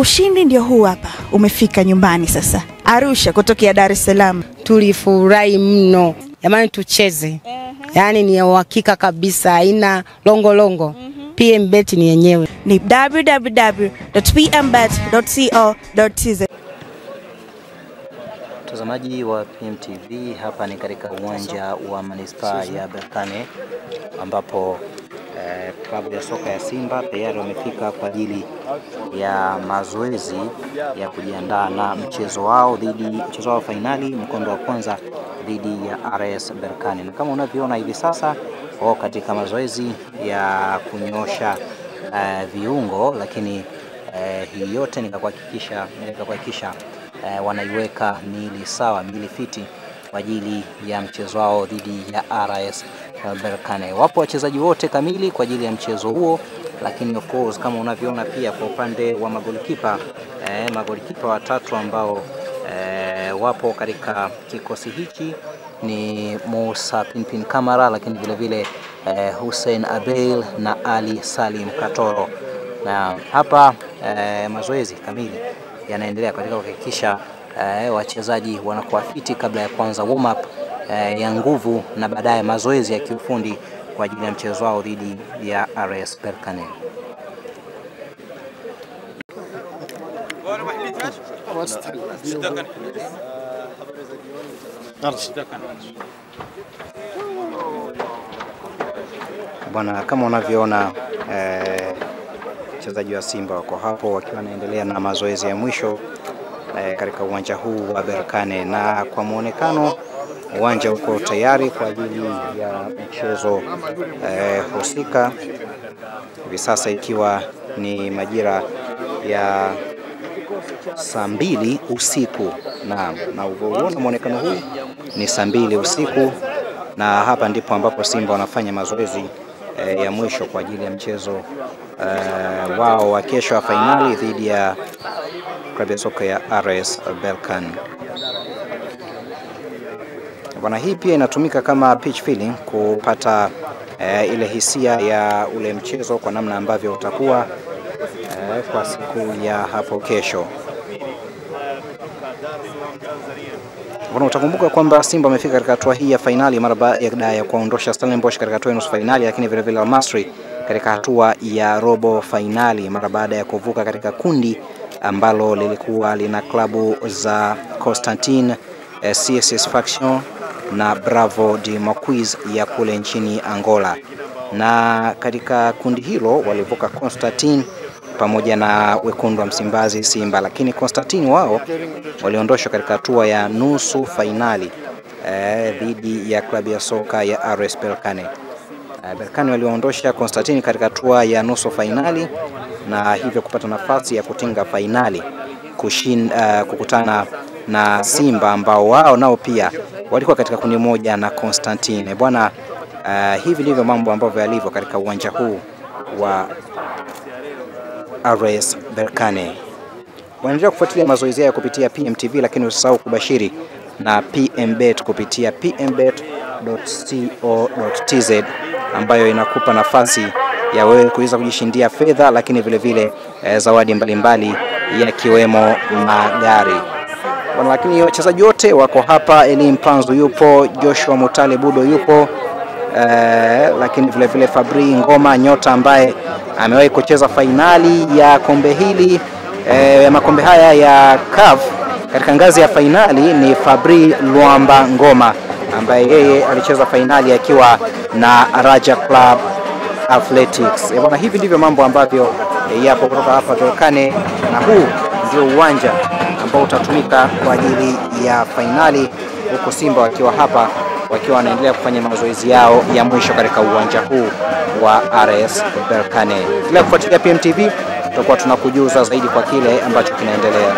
Ushindi ndio huu hapa, umefika nyumbani sasa. Arusha kutokea Dar es Salaam. Tulifurahi mno. Jamani tucheze. Yaani ni uhakika kabisa, haina longo. PMBet ni yenyewe. Ni www.pmbet.co.tz. Mtazamaji wa PMTV, hapa ni katika uwanja wa manispaa ya Berkane ambapo klabu ya soka ya Simba tayari wamefika kwa ajili ya mazoezi ya kujiandaa na mchezo wao fainali mkondo wa kwanza dhidi ya RS Berkane. Na kama unavyoona hivi sasa wao katika mazoezi ya kunyosha viungo, lakini hii yote nikakuhakikisha wanaiweka miili sawa, miili fiti kwa ajili ya mchezo wao dhidi ya RS Berkane. Wapo wachezaji wote kamili kwa ajili ya mchezo huo, lakini of course kama unavyoona pia kwa upande wa magolikipa watatu ambao wapo katika kikosi hichi ni Musa Pinpin Kamara, lakini vile vile Hussein Abel na Ali Salim Katoro. Na hapa mazoezi kamili yanaendelea katika kuhakikisha wachezaji wanakuwa fiti kabla ya kuanza warm up ya nguvu na baadaye mazoezi ya kiufundi kwa ajili ya mchezo wao dhidi ya RS Berkane. Bwana, kama unavyoona wachezaji wa Simba wako hapo wakiwa wanaendelea na mazoezi ya mwisho katika uwanja huu wa Berkane, na kwa muonekano uwanja uko tayari kwa ajili ya mchezo husika. Hivi sasa ikiwa ni majira ya saa 2 usiku na unaona muonekano huu ni saa 2 usiku, na hapa ndipo ambapo Simba wanafanya mazoezi ya mwisho kwa ajili ya mchezo wao wa kesho wa fainali dhidi ya klabu ya soka ya RS Berkane. Bwana, hii pia inatumika kama pitch feeling kupata ile hisia ya ule mchezo kwa namna ambavyo utakuwa kwa siku ya hapo kesho. Bwana, utakumbuka kwamba Simba wamefika katika hatua hii ya fainali mara baada ya kuondosha Stellenbosch katika hatua ya nusu fainali, lakini vile vile Al Masry katika hatua ya robo fainali mara baada ya kuvuka katika kundi ambalo lilikuwa lina klabu za Constantine CSS Faction na Bravo de Maquis ya kule nchini Angola. Na katika kundi hilo walivuka Constantine pamoja na wekundu wa Msimbazi Simba, lakini Constantine wao waliondoshwa katika hatua ya nusu fainali dhidi ya klabu ya soka ya RS Berkane. Berkane waliondosha Constantine katika hatua ya nusu fainali na hivyo kupata nafasi ya kutinga fainali kukutana na Simba ambao wao nao pia walikuwa katika kundi moja na Constantine. Bwana, hivi ndivyo mambo ambavyo yalivyo katika uwanja huu wa RS Berkane. Waendelea kufuatilia mazoezi haya kupitia PMTV, lakini usisahau kubashiri na PMBet kupitia pmbet.co.tz ambayo inakupa nafasi ya wewe kuweza kujishindia fedha, lakini vile vile zawadi mbalimbali yakiwemo magari. Lakini wachezaji wote wako hapa. Elim Panzu yupo, Joshua Mutale Budo yupo, lakini vile vile Fabri Ngoma, nyota ambaye amewahi kucheza fainali ya kombe hili makombe haya ya CAF katika ngazi ya fainali ni Fabri Luamba Ngoma, ambaye yeye alicheza fainali akiwa na Raja Club Athletics. Bwana, hivi ndivyo mambo ambavyo yapo kutoka hapa Berkane, na huu ndio uwanja ambao utatumika kwa ajili ya fainali, huko Simba wakiwa hapa wakiwa wanaendelea kufanya mazoezi yao ya mwisho katika uwanja huu wa RS Berkane. Bila kufuatilia PMTV tutakuwa tunakujuza zaidi kwa kile ambacho kinaendelea.